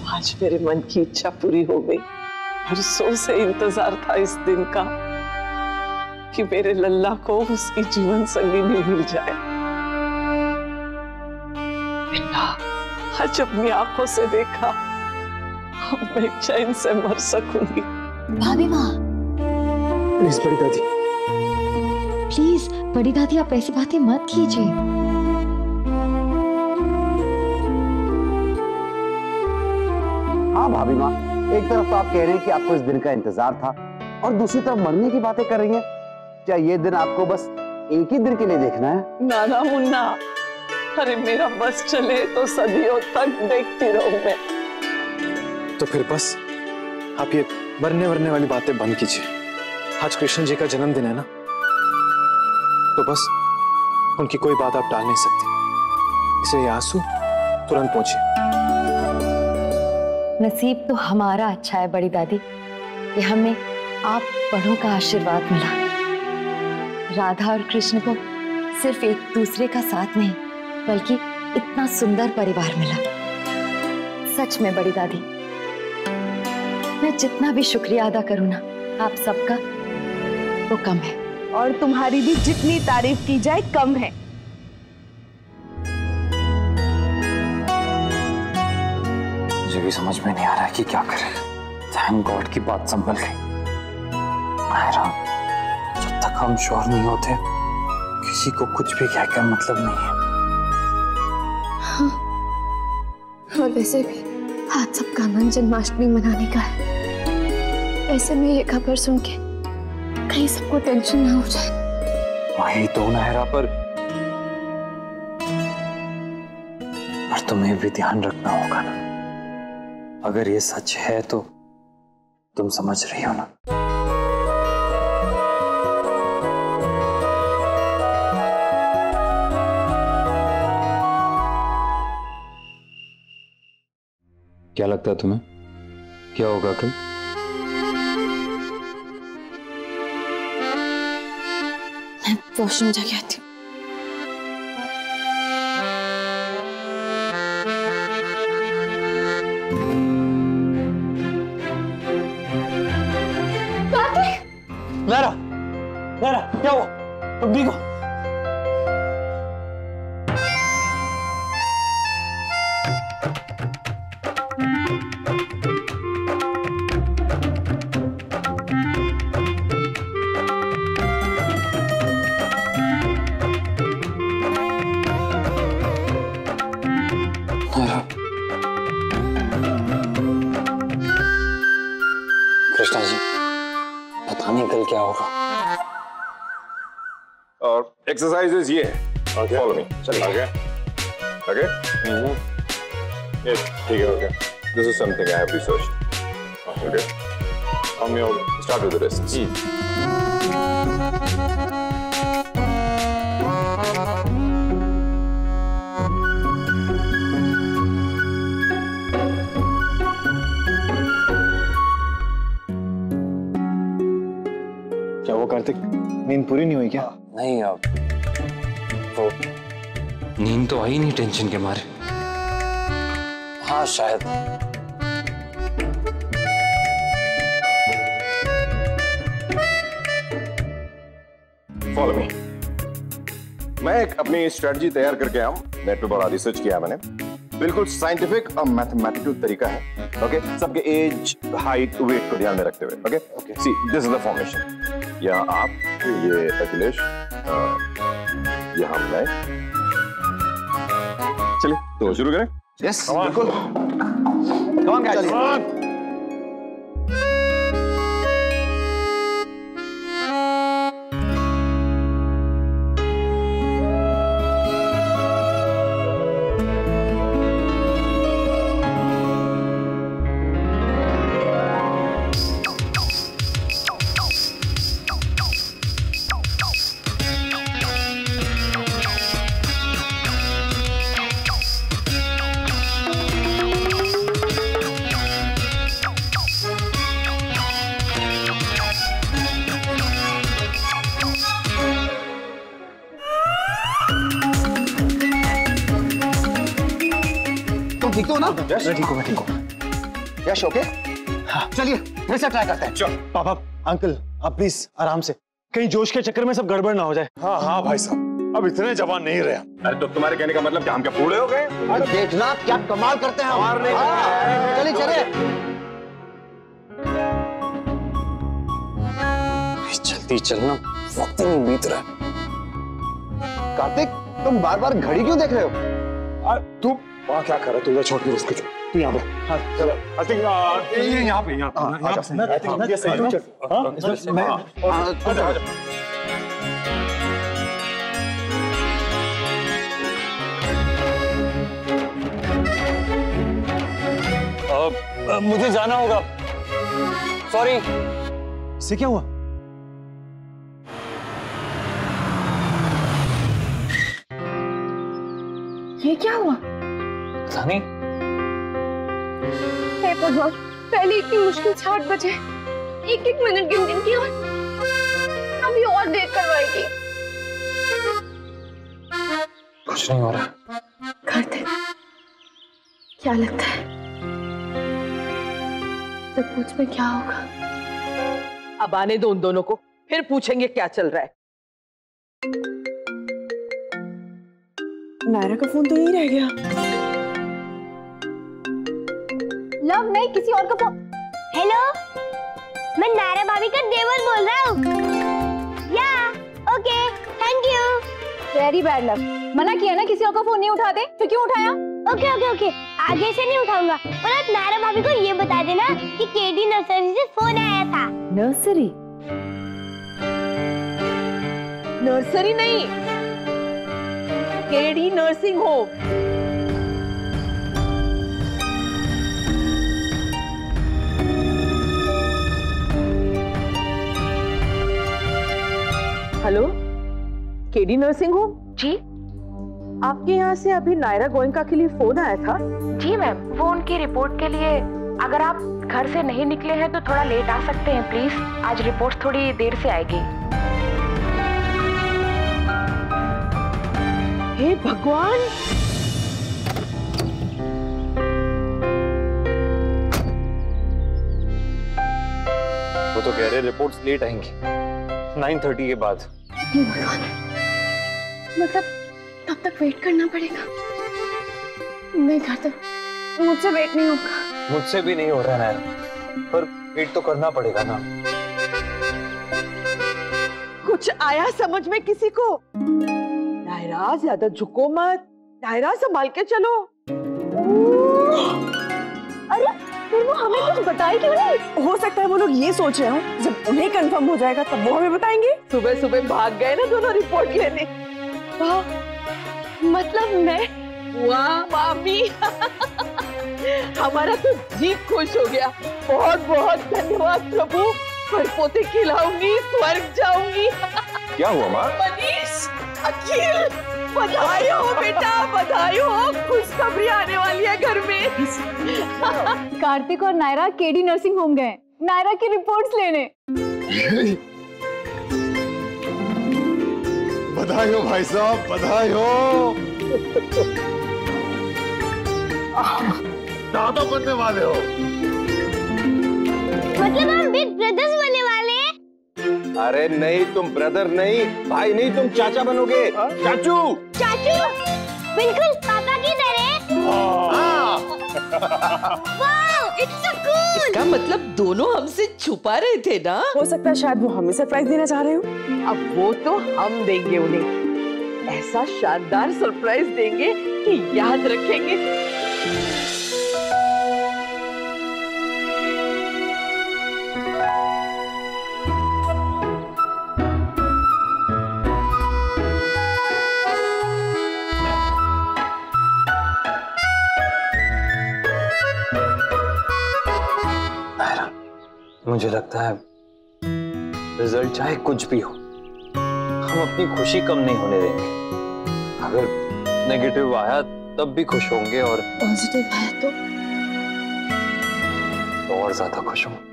आज मेरे मन की इच्छा पूरी हो गई। बरसों से इंतजार था इस दिन का कि मेरे लल्ला को उसकी जीवन संगिनी मिल जाए। बेटा, आज अपनी आंखों से देखा, अब मैं चैन से मर सकूंगी। भाभी माँ, प्लीज बड़ी दादी, प्लीज बड़ी दादी, आप ऐसी बातें मत कीजिए। हाँ भाभी माँ, एक तरफ तो आप कह रहे हैं कि आपको इस दिन का इंतजार था और दूसरी तरफ मरने की बातें कर रही हैं। क्या ये दिन आपको बस एक ही दिन के लिए देखना है? ना ना मुन्ना, अरे मेरा बस चले तो सदियों तक देखती रहूं मैं। तो फिर बस आप ये मरने वाली बातें बंद कीजिए। आज कृष्ण जी का जन्मदिन है ना, तो बस उनकी कोई बात आप टाल नहीं सकती, इसलिए आंसू तुरंत पहुंचे। नसीब तो हमारा अच्छा है बड़ी दादी कि हमें आप बड़ों का आशीर्वाद मिला। राधा और कृष्ण को सिर्फ एक दूसरे का साथ नहीं, बल्कि इतना सुंदर परिवार मिला। सच में बड़ी दादी, मैं जितना भी शुक्रिया अदा करूं ना आप सबका, वो कम है। और तुम्हारी भी जितनी तारीफ की जाए कम है। मुझे भी समझ में नहीं आ रहा है कि क्या करें। थैंक गॉड की बात संभल गई। जब तक हम श्योर नहीं होते, किसी को कुछ भी कहकर मतलब नहीं है। हाँ, और वैसे भी आज सबका मन जन्माष्टमी मनाने का है। ऐसे में ये खबर सुन के कहीं सबको टेंशन ना हो जाए। वही तो नायरा, पर तुम्हें भी ध्यान रखना होगा ना। अगर ये सच है तो तुम समझ रही हो ना। क्या लगता है तुम्हें, क्या होगा कल? मैं वॉशरूम जाके आती हूँ। नायरा, नायरा, क्या हुआ? तुम ठीक हो? कृष्णा जी, पता नहीं कल क्या होगा। और एक्सरसाइजेस ये है, फॉलो मी। चलिए। ओके ये ठीक है। Okay, this is something I have researched. Okay, हम you start with the rest. क्या वो कार्तिक, नींद पूरी नहीं हुई क्या? नहीं, अब वो नींद तो आई नहीं टेंशन के मारे। हाँ शायद। Follow me. मैं एक अपनी स्ट्रेटजी तैयार करके आया हूं। नेट पे बड़ा रिसर्च किया मैंने, बिल्कुल साइंटिफिक और मैथमेटिकल तरीका है। ओके, सबके एज, हाइट, वेट को ध्यान में रखते हुए। Okay, see this is the formation. यहाँ आप, ये अखिलेश, यहाँ मैं। चलिए तो शुरू करें। यस, बिल्कुल। Come on guys. ठीक तो हो ना? मैं ठीक हूँ। यश ओके? हाँ चलिए फिर से ट्राई करते हैं। चल पापा अंकल आप प्लीज आराम से, कहीं जोश के चक्कर में सब गड़बड़ ना हो जाए। हाँ हाँ भाई साहब, अब इतने जवान नहीं रहे। अरे तो तुम्हारे कहने का मतलब क्या हम क्या बूढ़े हो गए? अरे देखना क्या कमाल करते हैं हम। चलिए चलिए जल्दी चलना, वक्त नहीं बीत रहा। कार्तिक तुम बार बार घड़ी क्यों देख रहे हो? तू वहाँ क्या कर रहा है? तू इधर छोड़ के उसको तू यहाँ पे। हाँ चलो आई थिंक ये यहाँ पे यहाँ पे सही है। मुझे जाना होगा, सॉरी। इससे क्या हुआ? ये क्या हुआ? पता नहीं। हे भगवान, पहले इतनी मुश्किल से 8 बजे, एक मिनट गिन की और अभी और देर करवाएगी। कुछ नहीं हो रहा। कार्तिक, क्या लगता है सचमुच में क्या होगा? अब आने दो उन दोनों को, फिर पूछेंगे क्या चल रहा है। नायरा का फोन तो यही रह गया। लव नहीं, किसी और का फोन। हेलो, मैं नायरा भाभी का देवर बोल रहा हूँ। या okay, thank you. Very bad love, मना किया ना किसी और का फोन नहीं उठाते, तो क्यों उठाया? ओके ओके ओके, आगे से नहीं उठाऊंगा। पर आप नायरा भाभी को ये बता देना कि केडी नर्सरी से फोन आया था। नर्सरी? नर्सरी नहीं, KD nursing home. Hello, KD nursing home? जी आपके यहाँ से अभी नायरा गोयनका के लिए फोन आया था? जी मैम, वो उनकी रिपोर्ट के लिए, अगर आप घर से नहीं निकले हैं तो थोड़ा लेट आ सकते हैं प्लीज। आज रिपोर्ट थोड़ी देर से आएगी। हे भगवान, वो तो कह रहे रिपोर्ट्स लेट आएंगी 9:30 के बाद। हे भगवान, मतलब तब तक वेट करना पड़ेगा? नहीं कार्तिक, मुझसे वेट नहीं होगा। मुझसे भी नहीं हो रहा है, पर वेट तो करना पड़ेगा ना। कुछ आया समझ में किसी को? नायरा ज्यादा झुको मत, नायरा संभाल के चलो। अरे फिर वो हमें कुछ बताए क्यों नहीं? हो सकता है वो लोग ये सोच रहे हो जब उन्हें कंफर्म हो जाएगा तब वो हमें बताएंगे। सुबह सुबह भाग गए ना दोनों रिपोर्ट लेने। मतलब मैं? वाह मामी, हमारा तो जी खुश हो गया। बहुत बहुत धन्यवाद प्रभु, परपोते खिलाऊंगी, स्वर्ग जाऊंगी। क्या हुआ माँ? मनीष, अखिल, बधाई हो बेटा, बधाई हो, खुशखबरी आने वाली है घर में। कार्तिक और नायरा केडी नर्सिंग होम गए नायरा की रिपोर्ट्स लेने। बधाई हो भाई साहब, बधाई हो। दादा बनने वाले हो। मतलब हम बिग ब्रदर्स बनने वाले हैं? अरे नहीं, तुम ब्रदर नहीं, भाई नहीं, तुम चाचा बनोगे। चाचू। चाचू? बिल्कुल पापा की तरह। Wow, it's so cool. इसका मतलब दोनों हमसे छुपा रहे थे ना? हो सकता है शायद वो हमें सरप्राइज देना चाह रहे हो। अब वो तो हम देंगे उन्हें, ऐसा शानदार सरप्राइज देंगे कि याद रखेंगे। मुझे लगता है रिजल्ट चाहे कुछ भी हो, हम अपनी खुशी कम नहीं होने देंगे। अगर नेगेटिव आया तब भी खुश होंगे, और पॉजिटिव है तो और ज्यादा खुश होंगे।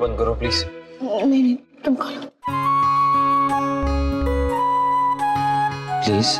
बंद करो प्लीज। नहीं तुम खोलो प्लीज।